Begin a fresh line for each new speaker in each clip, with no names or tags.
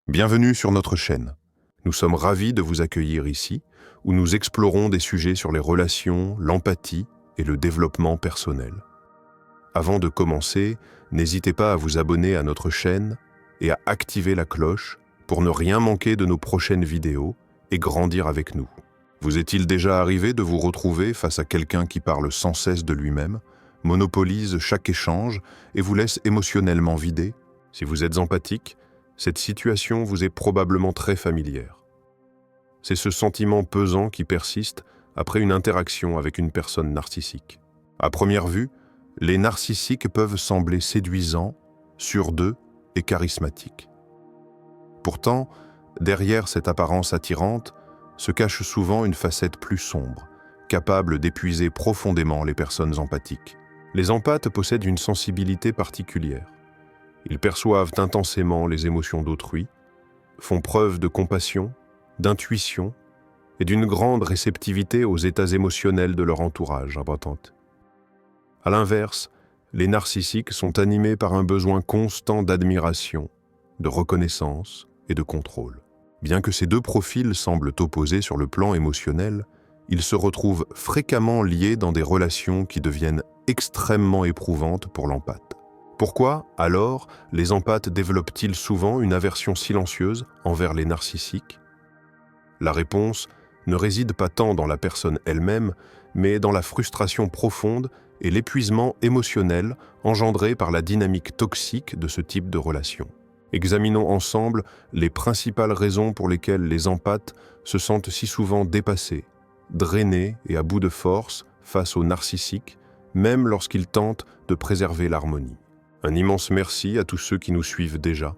Bienvenue sur notre chaîne. Nous sommes ravis de vous accueillir ici, où nous explorons des sujets sur les relations, l'empathie et le développement personnel. Avant de commencer, n'hésitez pas à vous abonner à notre chaîne et à activer la cloche pour ne rien manquer de nos prochaines vidéos et grandir avec nous. Vous est-il déjà arrivé de vous retrouver face à quelqu'un qui parle sans cesse de lui-même, monopolise chaque échange et vous laisse émotionnellement vidé? Si vous êtes empathique, cette situation vous est probablement très familière. C'est ce sentiment pesant qui persiste après une interaction avec une personne narcissique. À première vue, les narcissiques peuvent sembler séduisants, sûrs d'eux et charismatiques. Pourtant, derrière cette apparence attirante, se cache souvent une facette plus sombre, capable d'épuiser profondément les personnes empathiques. Les empathes possèdent une sensibilité particulière. Ils perçoivent intensément les émotions d'autrui, font preuve de compassion, d'intuition et d'une grande réceptivité aux états émotionnels de leur entourage. À l'inverse, les narcissiques sont animés par un besoin constant d'admiration, de reconnaissance et de contrôle. Bien que ces deux profils semblent opposés sur le plan émotionnel, ils se retrouvent fréquemment liés dans des relations qui deviennent extrêmement éprouvantes pour l'empathe. Pourquoi, alors, les empathes développent-ils souvent une aversion silencieuse envers les narcissiques? La réponse ne réside pas tant dans la personne elle-même, mais dans la frustration profonde et l'épuisement émotionnel engendré par la dynamique toxique de ce type de relation. Examinons ensemble les principales raisons pour lesquelles les empathes se sentent si souvent dépassés, drainés et à bout de force face aux narcissiques, même lorsqu'ils tentent de préserver l'harmonie. Un immense merci à tous ceux qui nous suivent déjà.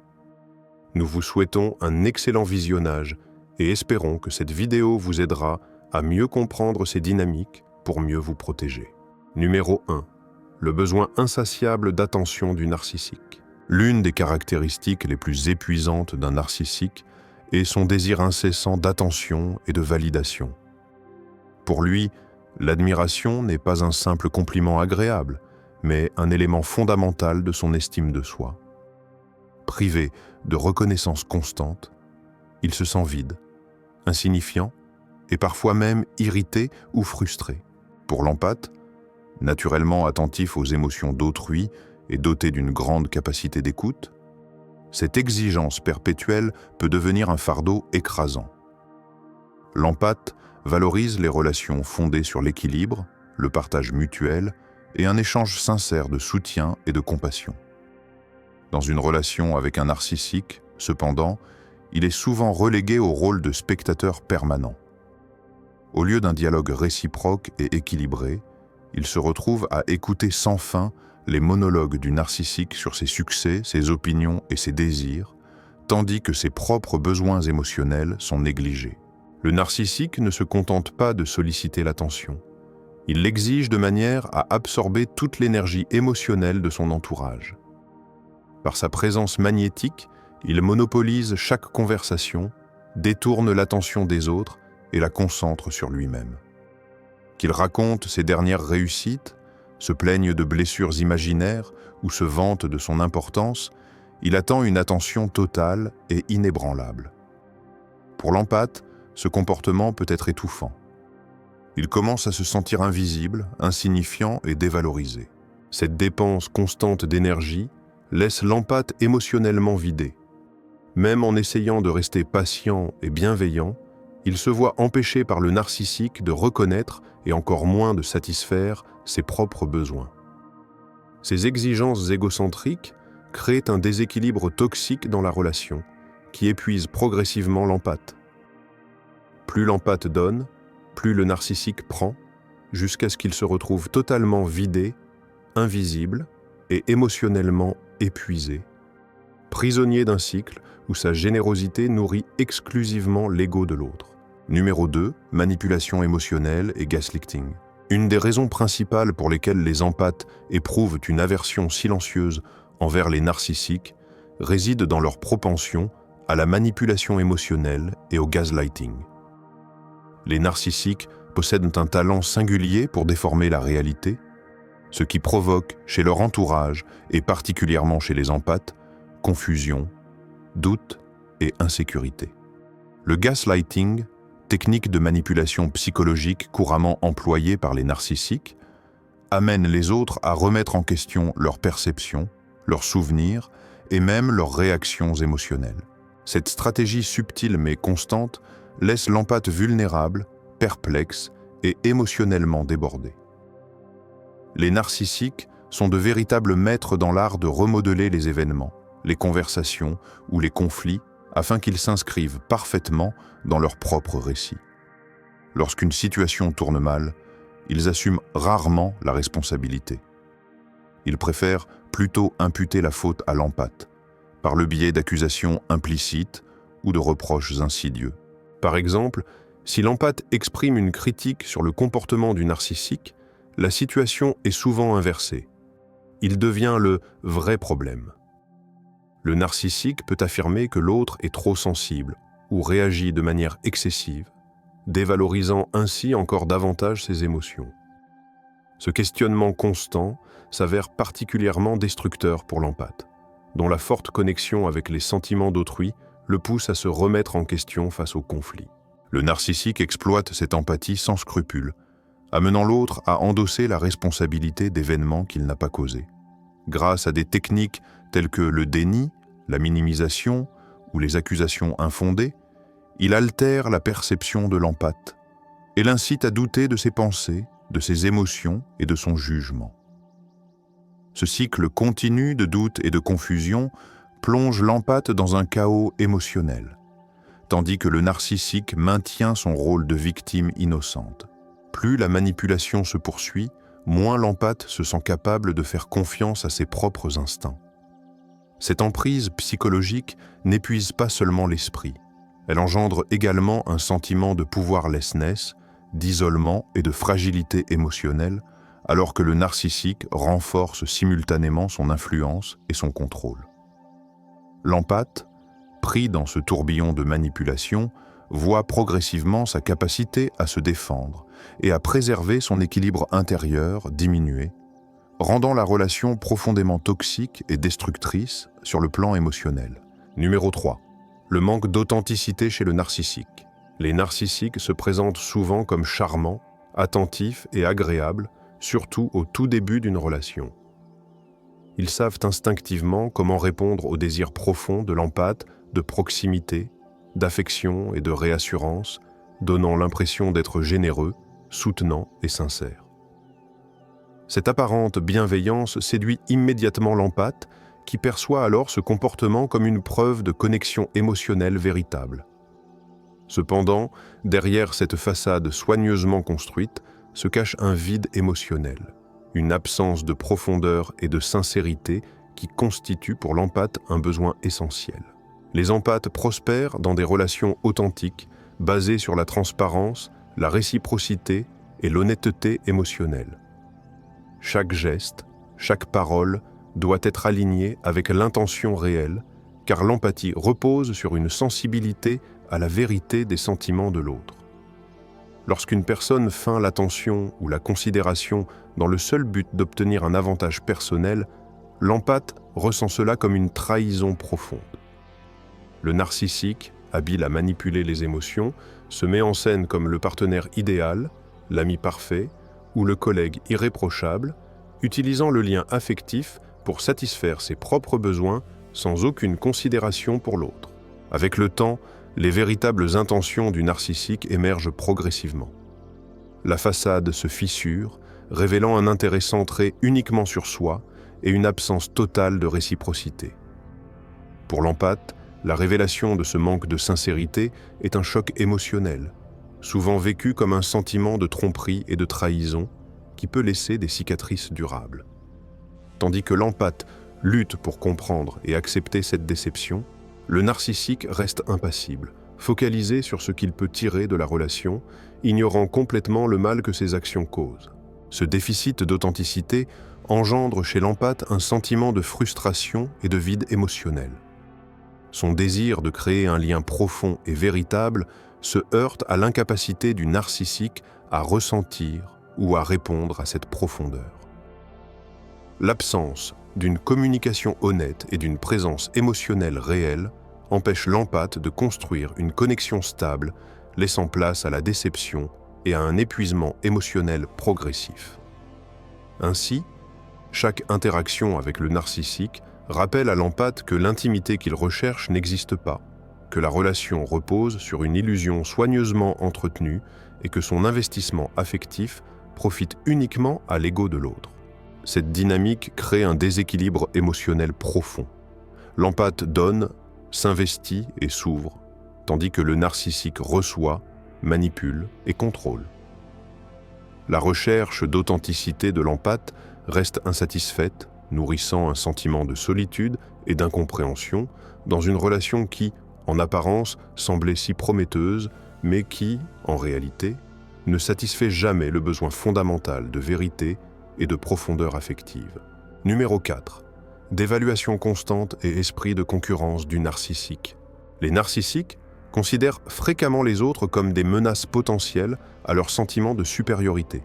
Nous vous souhaitons un excellent visionnage et espérons que cette vidéo vous aidera à mieux comprendre ces dynamiques pour mieux vous protéger. Numéro 1. Le besoin insatiable d'attention du narcissique. L'une des caractéristiques les plus épuisantes d'un narcissique est son désir incessant d'attention et de validation. Pour lui, l'admiration n'est pas un simple compliment agréable, mais un élément fondamental de son estime de soi. Privé de reconnaissance constante, il se sent vide, insignifiant et parfois même irrité ou frustré. Pour l'empathe, naturellement attentif aux émotions d'autrui et doté d'une grande capacité d'écoute, cette exigence perpétuelle peut devenir un fardeau écrasant. L'empathe valorise les relations fondées sur l'équilibre, le partage mutuel et un échange sincère de soutien et de compassion. Dans une relation avec un narcissique, cependant, il est souvent relégué au rôle de spectateur permanent. Au lieu d'un dialogue réciproque et équilibré, il se retrouve à écouter sans fin les monologues du narcissique sur ses succès, ses opinions et ses désirs, tandis que ses propres besoins émotionnels sont négligés. Le narcissique ne se contente pas de solliciter l'attention. Il l'exige de manière à absorber toute l'énergie émotionnelle de son entourage. Par sa présence magnétique, il monopolise chaque conversation, détourne l'attention des autres et la concentre sur lui-même. Qu'il raconte ses dernières réussites, se plaigne de blessures imaginaires ou se vante de son importance, il attend une attention totale et inébranlable. Pour l'empathe, ce comportement peut être étouffant. Il commence à se sentir invisible, insignifiant et dévalorisé. Cette dépense constante d'énergie laisse l'empathe émotionnellement vidé. Même en essayant de rester patient et bienveillant, il se voit empêché par le narcissique de reconnaître et encore moins de satisfaire ses propres besoins. Ces exigences égocentriques créent un déséquilibre toxique dans la relation, qui épuise progressivement l'empathe. Plus l'empathe donne, plus le narcissique prend, jusqu'à ce qu'il se retrouve totalement vidé, invisible et émotionnellement épuisé, prisonnier d'un cycle où sa générosité nourrit exclusivement l'ego de l'autre. Numéro 2, manipulation émotionnelle et gaslighting. Une des raisons principales pour lesquelles les empathes éprouvent une aversion silencieuse envers les narcissiques réside dans leur propension à la manipulation émotionnelle et au gaslighting. Les narcissiques possèdent un talent singulier pour déformer la réalité, ce qui provoque chez leur entourage, et particulièrement chez les empathes, confusion, doute et insécurité. Le gaslighting, technique de manipulation psychologique couramment employée par les narcissiques, amène les autres à remettre en question leurs perceptions, leurs souvenirs et même leurs réactions émotionnelles. Cette stratégie subtile mais constante laisse l'empathe vulnérable, perplexe et émotionnellement débordé. Les narcissiques sont de véritables maîtres dans l'art de remodeler les événements, les conversations ou les conflits afin qu'ils s'inscrivent parfaitement dans leur propre récit. Lorsqu'une situation tourne mal, ils assument rarement la responsabilité. Ils préfèrent plutôt imputer la faute à l'empathe, par le biais d'accusations implicites ou de reproches insidieux. Par exemple, si l'empathe exprime une critique sur le comportement du narcissique, la situation est souvent inversée. Il devient le vrai problème. Le narcissique peut affirmer que l'autre est trop sensible ou réagit de manière excessive, dévalorisant ainsi encore davantage ses émotions. Ce questionnement constant s'avère particulièrement destructeur pour l'empathe, dont la forte connexion avec les sentiments d'autrui le pousse à se remettre en question face au conflit. Le narcissique exploite cette empathie sans scrupule, amenant l'autre à endosser la responsabilité d'événements qu'il n'a pas causés. Grâce à des techniques telles que le déni, la minimisation ou les accusations infondées, il altère la perception de l'empathe et l'incite à douter de ses pensées, de ses émotions et de son jugement. Ce cycle continu de doute et de confusion plonge l'empathe dans un chaos émotionnel, tandis que le narcissique maintient son rôle de victime innocente. Plus la manipulation se poursuit, moins l'empathe se sent capable de faire confiance à ses propres instincts. Cette emprise psychologique n'épuise pas seulement l'esprit, elle engendre également un sentiment de pouvoirlessness, d'isolement et de fragilité émotionnelle, alors que le narcissique renforce simultanément son influence et son contrôle. L'empathe, pris dans ce tourbillon de manipulation, voit progressivement sa capacité à se défendre et à préserver son équilibre intérieur diminuer, rendant la relation profondément toxique et destructrice sur le plan émotionnel. Numéro 3. Le manque d'authenticité chez le narcissique. Les narcissiques se présentent souvent comme charmants, attentifs et agréables, surtout au tout début d'une relation. Ils savent instinctivement comment répondre aux désirs profonds de l'empathe, de proximité, d'affection et de réassurance, donnant l'impression d'être généreux, soutenant et sincère. Cette apparente bienveillance séduit immédiatement l'empathe, qui perçoit alors ce comportement comme une preuve de connexion émotionnelle véritable. Cependant, derrière cette façade soigneusement construite, se cache un vide émotionnel, une absence de profondeur et de sincérité qui constitue pour l'empathe un besoin essentiel. Les empathes prospèrent dans des relations authentiques, basées sur la transparence, la réciprocité et l'honnêteté émotionnelle. Chaque geste, chaque parole doit être aligné avec l'intention réelle, car l'empathie repose sur une sensibilité à la vérité des sentiments de l'autre. Lorsqu'une personne feint l'attention ou la considération dans le seul but d'obtenir un avantage personnel, l'empathe ressent cela comme une trahison profonde. Le narcissique, habile à manipuler les émotions, se met en scène comme le partenaire idéal, l'ami parfait ou le collègue irréprochable, utilisant le lien affectif pour satisfaire ses propres besoins sans aucune considération pour l'autre. Avec le temps, les véritables intentions du narcissique émergent progressivement. La façade se fissure, révélant un intérêt centré uniquement sur soi et une absence totale de réciprocité. Pour l'empathe, la révélation de ce manque de sincérité est un choc émotionnel, souvent vécu comme un sentiment de tromperie et de trahison qui peut laisser des cicatrices durables. Tandis que l'empathe lutte pour comprendre et accepter cette déception, le narcissique reste impassible, focalisé sur ce qu'il peut tirer de la relation, ignorant complètement le mal que ses actions causent. Ce déficit d'authenticité engendre chez l'empathe un sentiment de frustration et de vide émotionnel. Son désir de créer un lien profond et véritable se heurte à l'incapacité du narcissique à ressentir ou à répondre à cette profondeur. L'absence d'une communication honnête et d'une présence émotionnelle réelle empêche l'empathe de construire une connexion stable, laissant place à la déception et à un épuisement émotionnel progressif. Ainsi, chaque interaction avec le narcissique rappelle à l'empathe que l'intimité qu'il recherche n'existe pas, que la relation repose sur une illusion soigneusement entretenue et que son investissement affectif profite uniquement à l'ego de l'autre. Cette dynamique crée un déséquilibre émotionnel profond. L'empathe donne, s'investit et s'ouvre, tandis que le narcissique reçoit, manipule et contrôle. La recherche d'authenticité de l'empathe reste insatisfaite, nourrissant un sentiment de solitude et d'incompréhension dans une relation qui, en apparence, semblait si prometteuse, mais qui, en réalité, ne satisfait jamais le besoin fondamental de vérité et de profondeur affective. Numéro 4. D'évaluation constante et esprit de concurrence du narcissique. Les narcissiques considèrent fréquemment les autres comme des menaces potentielles à leur sentiment de supériorité,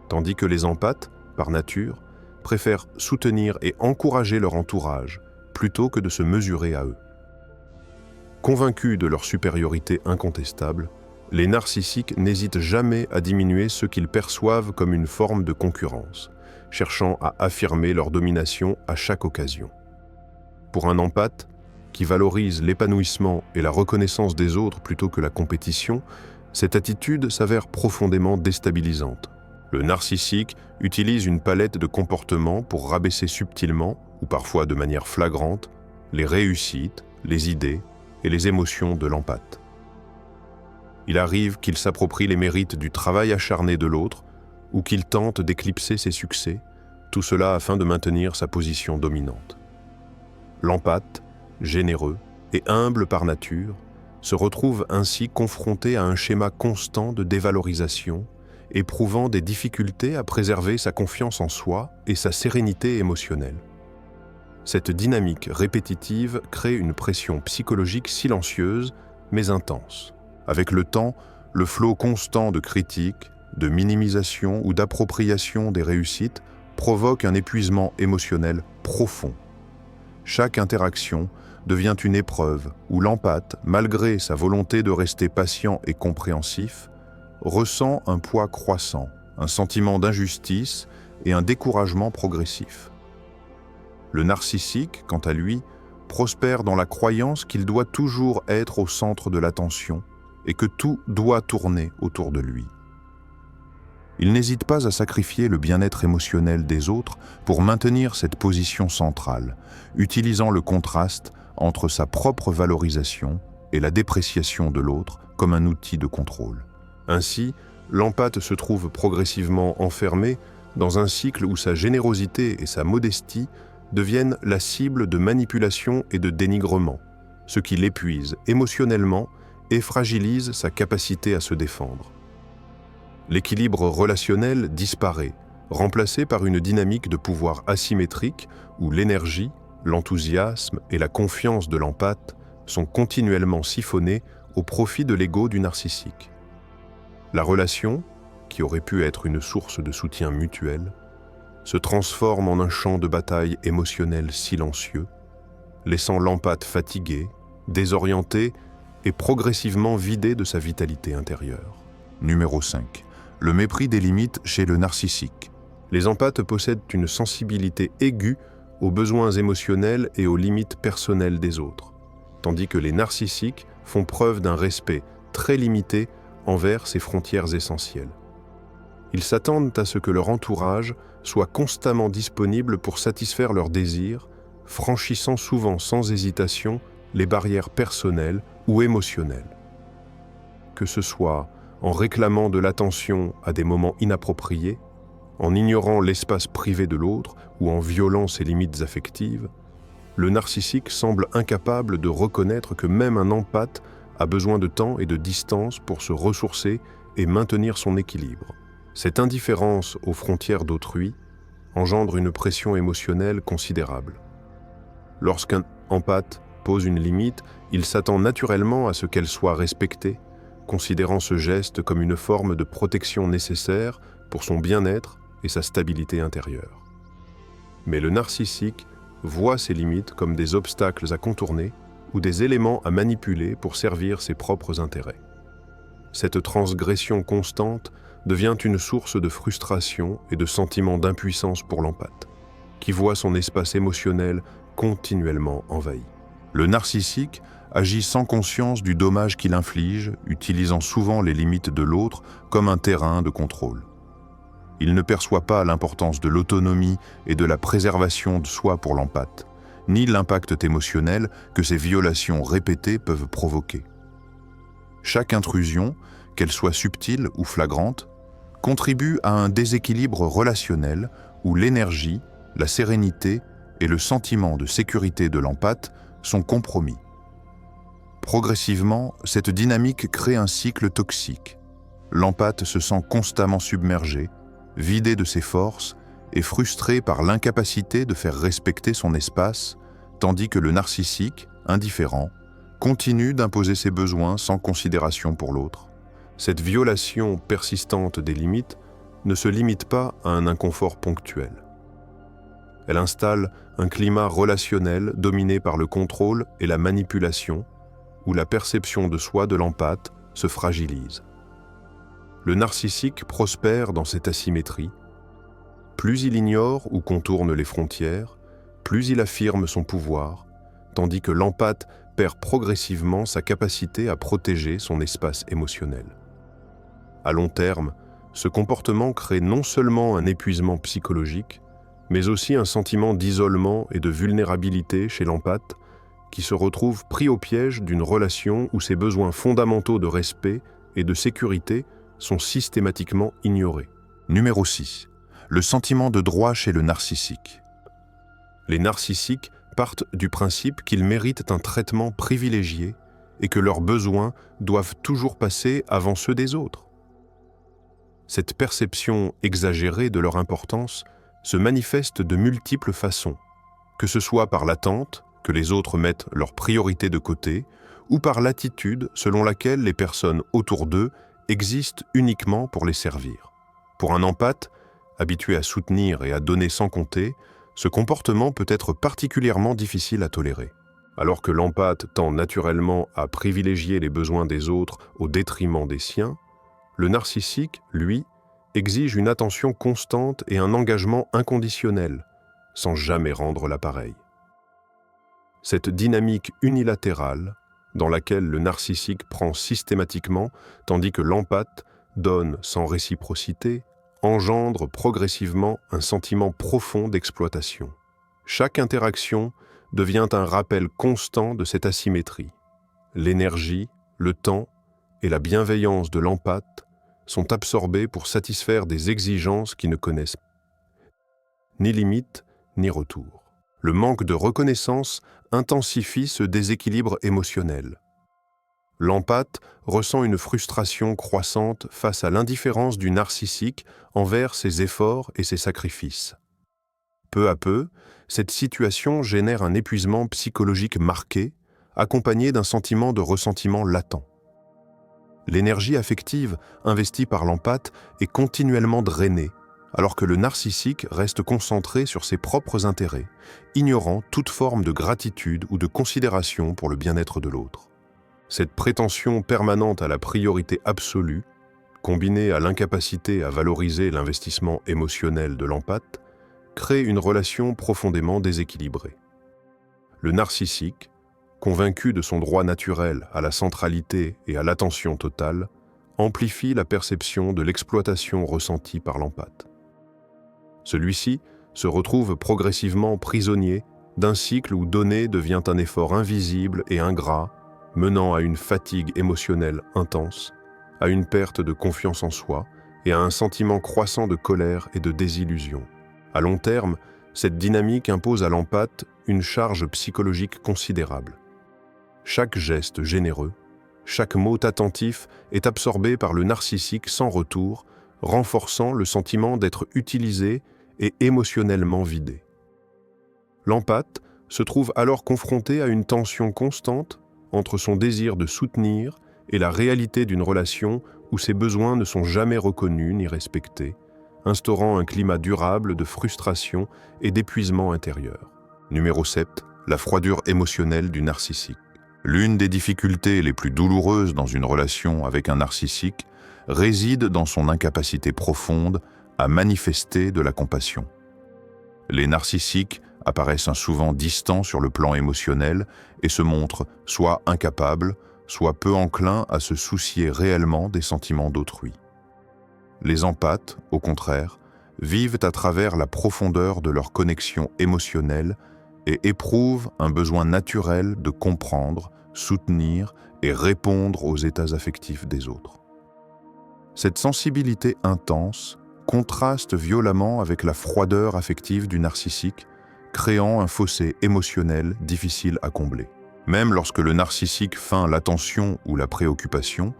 tandis que les empathes, par nature, préfèrent soutenir et encourager leur entourage plutôt que de se mesurer à eux. Convaincus de leur supériorité incontestable, les narcissiques n'hésitent jamais à diminuer ce qu'ils perçoivent comme une forme de concurrence, cherchant à affirmer leur domination à chaque occasion. Pour un empathe, qui valorise l'épanouissement et la reconnaissance des autres plutôt que la compétition, cette attitude s'avère profondément déstabilisante. Le narcissique utilise une palette de comportements pour rabaisser subtilement, ou parfois de manière flagrante, les réussites, les idées et les émotions de l'empathe. Il arrive qu'il s'approprie les mérites du travail acharné de l'autre ou qu'il tente d'éclipser ses succès, tout cela afin de maintenir sa position dominante. L'empathe, généreux et humble par nature, se retrouve ainsi confronté à un schéma constant de dévalorisation, éprouvant des difficultés à préserver sa confiance en soi et sa sérénité émotionnelle. Cette dynamique répétitive crée une pression psychologique silencieuse mais intense. Avec le temps, le flot constant de critiques, de minimisation ou d'appropriation des réussites provoque un épuisement émotionnel profond. Chaque interaction devient une épreuve où l'empathe, malgré sa volonté de rester patient et compréhensif, ressent un poids croissant, un sentiment d'injustice et un découragement progressif. Le narcissique, quant à lui, prospère dans la croyance qu'il doit toujours être au centre de l'attention et que tout doit tourner autour de lui. Il n'hésite pas à sacrifier le bien-être émotionnel des autres pour maintenir cette position centrale, utilisant le contraste entre sa propre valorisation et la dépréciation de l'autre comme un outil de contrôle. Ainsi, l'empathe se trouve progressivement enfermé dans un cycle où sa générosité et sa modestie deviennent la cible de manipulation et de dénigrement, ce qui l'épuise émotionnellement et fragilise sa capacité à se défendre. L'équilibre relationnel disparaît, remplacé par une dynamique de pouvoir asymétrique où l'énergie, l'enthousiasme et la confiance de l'empathe sont continuellement siphonnés au profit de l'ego du narcissique. La relation, qui aurait pu être une source de soutien mutuel, se transforme en un champ de bataille émotionnel silencieux, laissant l'empathe fatigué, désorienté et progressivement vidé de sa vitalité intérieure. Numéro 5. Le mépris des limites chez le narcissique. Les empathes possèdent une sensibilité aiguë aux besoins émotionnels et aux limites personnelles des autres, tandis que les narcissiques font preuve d'un respect très limité envers ces frontières essentielles. Ils s'attendent à ce que leur entourage soit constamment disponible pour satisfaire leurs désirs, franchissant souvent sans hésitation les barrières personnelles ou émotionnelles. Que ce soit en réclamant de l'attention à des moments inappropriés, en ignorant l'espace privé de l'autre ou en violant ses limites affectives, le narcissique semble incapable de reconnaître que même un empathe a besoin de temps et de distance pour se ressourcer et maintenir son équilibre. Cette indifférence aux frontières d'autrui engendre une pression émotionnelle considérable. Lorsqu'un empathe pose une limite, il s'attend naturellement à ce qu'elle soit respectée, considérant ce geste comme une forme de protection nécessaire pour son bien-être et sa stabilité intérieure. Mais le narcissique voit ces limites comme des obstacles à contourner ou des éléments à manipuler pour servir ses propres intérêts. Cette transgression constante devient une source de frustration et de sentiment d'impuissance pour l'empathe, qui voit son espace émotionnel continuellement envahi. Le narcissique agit sans conscience du dommage qu'il inflige, utilisant souvent les limites de l'autre comme un terrain de contrôle. Il ne perçoit pas l'importance de l'autonomie et de la préservation de soi pour l'empathe, ni l'impact émotionnel que ces violations répétées peuvent provoquer. Chaque intrusion, qu'elle soit subtile ou flagrante, contribue à un déséquilibre relationnel où l'énergie, la sérénité et le sentiment de sécurité de l'empathe sont compromis. Progressivement, cette dynamique crée un cycle toxique. L'empathe se sent constamment submergé, vidé de ses forces et frustré par l'incapacité de faire respecter son espace, tandis que le narcissique, indifférent, continue d'imposer ses besoins sans considération pour l'autre. Cette violation persistante des limites ne se limite pas à un inconfort ponctuel. Elle installe un climat relationnel dominé par le contrôle et la manipulation, où la perception de soi de l'empathe se fragilise. Le narcissique prospère dans cette asymétrie. Plus il ignore ou contourne les frontières, plus il affirme son pouvoir, tandis que l'empathe perd progressivement sa capacité à protéger son espace émotionnel. À long terme, ce comportement crée non seulement un épuisement psychologique, mais aussi un sentiment d'isolement et de vulnérabilité chez l'empathe, qui se retrouve pris au piège d'une relation où ses besoins fondamentaux de respect et de sécurité sont systématiquement ignorés. Numéro 6. Le sentiment de droit chez le narcissique. Les narcissiques partent du principe qu'ils méritent un traitement privilégié et que leurs besoins doivent toujours passer avant ceux des autres. Cette perception exagérée de leur importance se manifeste de multiples façons, que ce soit par l'attente que les autres mettent leurs priorités de côté, ou par l'attitude selon laquelle les personnes autour d'eux existent uniquement pour les servir. Pour un empathe, habitué à soutenir et à donner sans compter, ce comportement peut être particulièrement difficile à tolérer. Alors que l'empathe tend naturellement à privilégier les besoins des autres au détriment des siens, le narcissique, lui, exige une attention constante et un engagement inconditionnel, sans jamais rendre l'appareil. Cette dynamique unilatérale, dans laquelle le narcissique prend systématiquement, tandis que l'empathe donne sans réciprocité, engendre progressivement un sentiment profond d'exploitation. Chaque interaction devient un rappel constant de cette asymétrie. L'énergie, le temps et la bienveillance de l'empathe sont absorbés pour satisfaire des exigences qui ne connaissent ni limite ni retour. Le manque de reconnaissance intensifie ce déséquilibre émotionnel. L'empathe ressent une frustration croissante face à l'indifférence du narcissique envers ses efforts et ses sacrifices. Peu à peu, cette situation génère un épuisement psychologique marqué, accompagné d'un sentiment de ressentiment latent. L'énergie affective investie par l'empathe est continuellement drainée, alors que le narcissique reste concentré sur ses propres intérêts, ignorant toute forme de gratitude ou de considération pour le bien-être de l'autre. Cette prétention permanente à la priorité absolue, combinée à l'incapacité à valoriser l'investissement émotionnel de l'empathe, crée une relation profondément déséquilibrée. Le narcissique, convaincu de son droit naturel à la centralité et à l'attention totale, amplifie la perception de l'exploitation ressentie par l'empathe. Celui-ci se retrouve progressivement prisonnier d'un cycle où donner devient un effort invisible et ingrat, menant à une fatigue émotionnelle intense, à une perte de confiance en soi et à un sentiment croissant de colère et de désillusion. À long terme, cette dynamique impose à l'empathe une charge psychologique considérable. Chaque geste généreux, chaque mot attentif est absorbé par le narcissique sans retour, renforçant le sentiment d'être utilisé et émotionnellement vidé. L'empathe se trouve alors confronté à une tension constante entre son désir de soutenir et la réalité d'une relation où ses besoins ne sont jamais reconnus ni respectés, instaurant un climat durable de frustration et d'épuisement intérieur. Numéro 7. La froidure émotionnelle du narcissique.
L'une des difficultés les plus douloureuses dans une relation avec un narcissique réside dans son incapacité profonde à manifester de la compassion. Les narcissiques apparaissent souvent distants sur le plan émotionnel et se montrent soit incapables, soit peu enclins à se soucier réellement des sentiments d'autrui. Les empathes, au contraire, vivent à travers la profondeur de leur connexion émotionnelle et éprouvent un besoin naturel de comprendre, soutenir et répondre aux états affectifs des autres. Cette sensibilité intense contraste violemment avec la froideur affective du narcissique, créant un fossé émotionnel difficile à combler. Même lorsque le narcissique feint l'attention ou la préoccupation,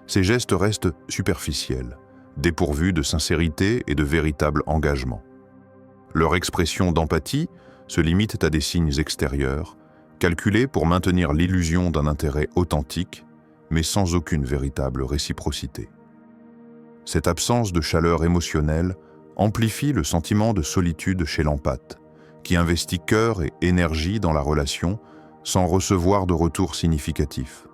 ses gestes restent superficiels, dépourvus de sincérité et de véritable engagement. Leur expression d'empathie se limite à des signes extérieurs, calculés pour maintenir l'illusion d'un intérêt authentique, mais sans aucune véritable réciprocité. Cette absence de chaleur émotionnelle amplifie le sentiment de solitude chez l'empathe, qui investit cœur et énergie dans la relation sans recevoir de retour significatif.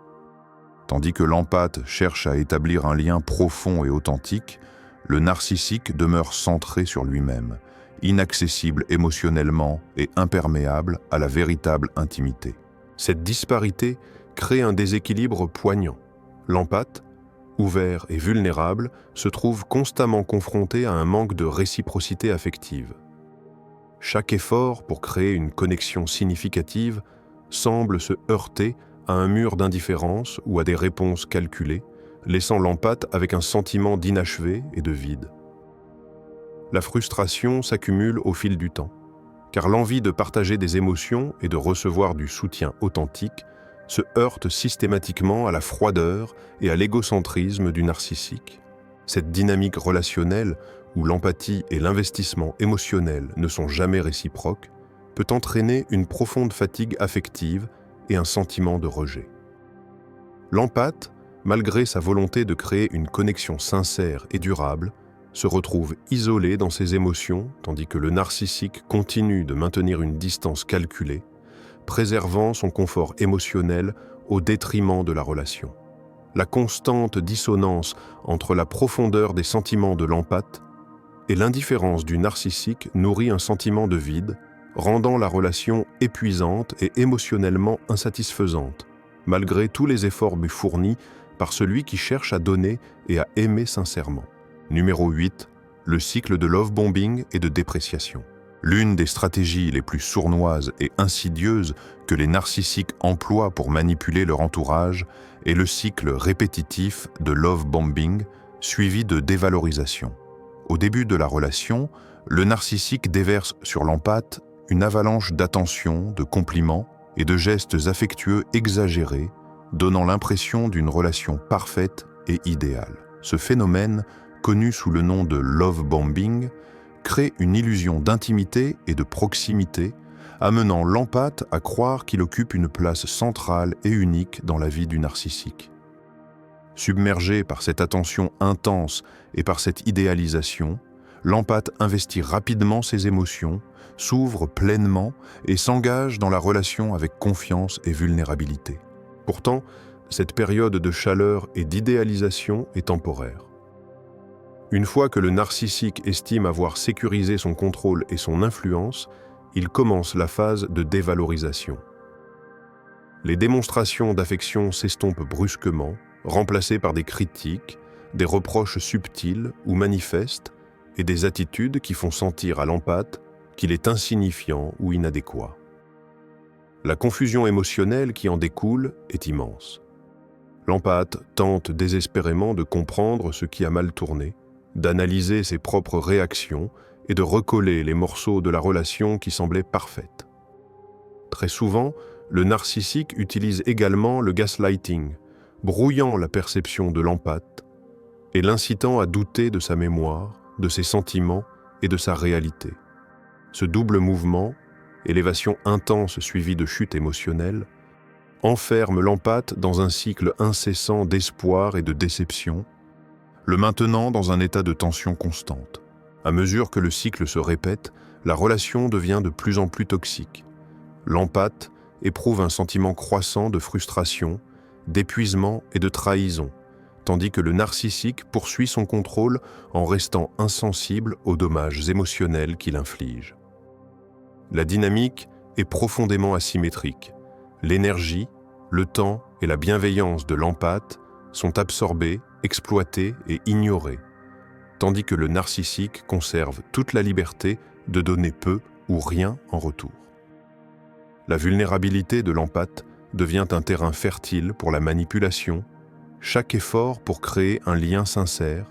Tandis que l'empathe cherche à établir un lien profond et authentique, le narcissique demeure centré sur lui-même, inaccessible émotionnellement et imperméable à la véritable intimité. Cette disparité crée un déséquilibre poignant. L'empathe, ouvert et vulnérable, se trouve constamment confronté à un manque de réciprocité affective. Chaque effort pour créer une connexion significative semble se heurter à un mur d'indifférence ou à des réponses calculées, laissant l'empathe avec un sentiment d'inachevé et de vide. La frustration s'accumule au fil du temps, car l'envie de partager des émotions et de recevoir du soutien authentique se heurte systématiquement à la froideur et à l'égocentrisme du narcissique. Cette dynamique relationnelle, où l'empathie et l'investissement émotionnel ne sont jamais réciproques, peut entraîner une profonde fatigue affective et un sentiment de rejet. L'empathe, malgré sa volonté de créer une connexion sincère et durable, se retrouve isolé dans ses émotions, tandis que le narcissique continue de maintenir une distance calculée, préservant son confort émotionnel au détriment de la relation. La constante dissonance entre la profondeur des sentiments de l'empathe et l'indifférence du narcissique nourrit un sentiment de vide, rendant la relation épuisante et émotionnellement insatisfaisante, malgré tous les efforts fournis par celui qui cherche à donner et à aimer sincèrement. Numéro 8, le cycle de love bombing et de dépréciation. L'une des stratégies les plus sournoises et insidieuses que les narcissiques emploient pour manipuler leur entourage est le cycle répétitif de love bombing suivi de dévalorisation. Au début de la relation, le narcissique déverse sur l'empathe une avalanche d'attention, de compliments et de gestes affectueux exagérés, donnant l'impression d'une relation parfaite et idéale. Ce phénomène, connu sous le nom de love bombing, crée une illusion d'intimité et de proximité, amenant l'empathe à croire qu'il occupe une place centrale et unique dans la vie du narcissique. Submergé par cette attention intense et par cette idéalisation, l'empathe investit rapidement ses émotions, s'ouvre pleinement et s'engage dans la relation avec confiance et vulnérabilité. Pourtant, cette période de chaleur et d'idéalisation est temporaire. Une fois que le narcissique estime avoir sécurisé son contrôle et son influence, il commence la phase de dévalorisation. Les démonstrations d'affection s'estompent brusquement, remplacées par des critiques, des reproches subtils ou manifestes et des attitudes qui font sentir à l'empathe qu'il est insignifiant ou inadéquat. La confusion émotionnelle qui en découle est immense. L'empathe tente désespérément de comprendre ce qui a mal tourné, d'analyser ses propres réactions et de recoller les morceaux de la relation qui semblait parfaite. Très souvent, le narcissique utilise également le gaslighting, brouillant la perception de l'empathe et l'incitant à douter de sa mémoire, de ses sentiments et de sa réalité. Ce double mouvement, élévation intense suivie de chute émotionnelle, enferme l'empathe dans un cycle incessant d'espoir et de déception, le maintenant dans un état de tension constante. À mesure que le cycle se répète, la relation devient de plus en plus toxique. L'empathe
éprouve un sentiment croissant de frustration, d'épuisement et de trahison, tandis que le narcissique poursuit son contrôle en restant insensible aux dommages émotionnels qu'il inflige. La dynamique est profondément asymétrique. L'énergie, le temps et la bienveillance de l'empathe sont absorbés, exploités et ignorés, tandis que le narcissique conserve toute la liberté de donner peu ou rien en retour. La vulnérabilité de l'empathe devient un terrain fertile pour la manipulation, chaque effort pour créer un lien sincère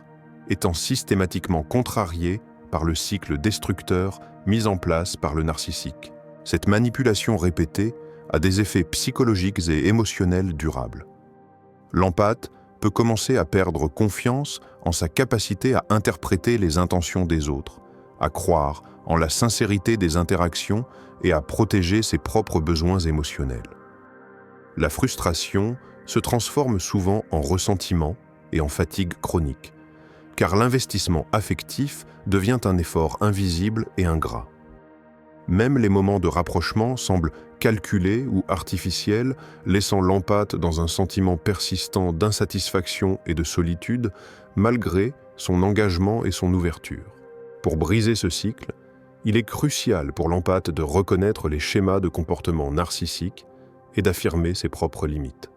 étant systématiquement contrarié par le cycle destructeur mis en place par le narcissique. Cette manipulation répétée a des effets psychologiques et émotionnels durables. L'empathe peut commencer à perdre confiance en sa capacité à interpréter les intentions des autres, à croire en la sincérité des interactions et à protéger ses propres besoins émotionnels. La frustration se transforme souvent en ressentiment et en fatigue chronique, car l'investissement affectif devient un effort invisible et ingrat. Même les moments de rapprochement semblent calculés ou artificiels, laissant l'empathe dans un sentiment persistant d'insatisfaction et de solitude, malgré son engagement et son ouverture. Pour briser ce cycle, il est crucial pour l'empathe de reconnaître les schémas de comportement narcissique et d'affirmer ses propres limites.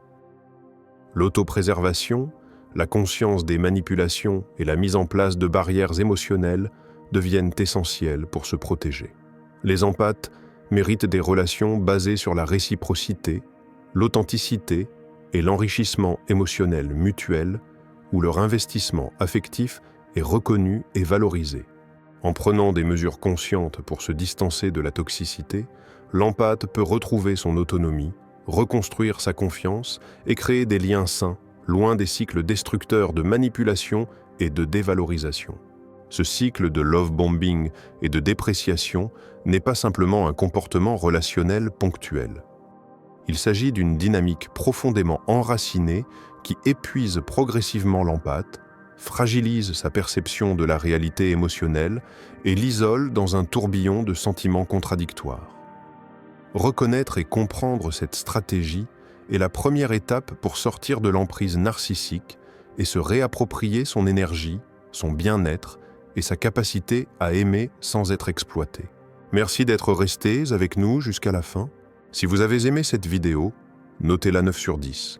L'autopréservation, la conscience des manipulations et la mise en place de barrières émotionnelles deviennent essentielles pour se protéger. Les empathes méritent des relations basées sur la réciprocité, l'authenticité et l'enrichissement émotionnel mutuel, où leur investissement affectif est reconnu et valorisé. En prenant des mesures conscientes pour se distancer de la toxicité, l'empathe peut retrouver son autonomie, reconstruire sa confiance et créer des liens sains, loin des cycles destructeurs de manipulation et de dévalorisation. Ce cycle de love bombing et de dépréciation n'est pas simplement un comportement relationnel ponctuel. Il s'agit d'une dynamique profondément enracinée qui épuise progressivement l'empathe, fragilise sa perception de la réalité émotionnelle et l'isole dans un tourbillon de sentiments contradictoires. Reconnaître et comprendre cette stratégie est la première étape pour sortir de l'emprise narcissique et se réapproprier son énergie, son bien-être et sa capacité à aimer sans être exploité. Merci d'être restés avec nous jusqu'à la fin. Si vous avez aimé cette vidéo, notez-la 9 sur 10.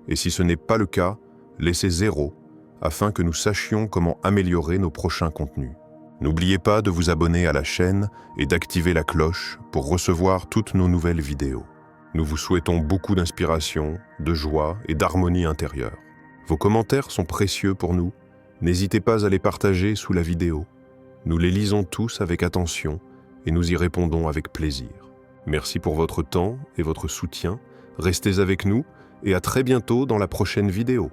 Et si ce n'est pas le cas, laissez 0 afin que nous sachions comment améliorer nos prochains contenus. N'oubliez pas de vous abonner à la chaîne et d'activer la cloche pour recevoir toutes nos nouvelles vidéos. Nous vous souhaitons beaucoup d'inspiration, de joie et d'harmonie intérieure. Vos commentaires sont précieux pour nous. N'hésitez pas à les partager sous la vidéo. Nous les lisons tous avec attention et nous y répondons avec plaisir. Merci pour votre temps et votre soutien. Restez avec nous et à très bientôt dans la prochaine vidéo.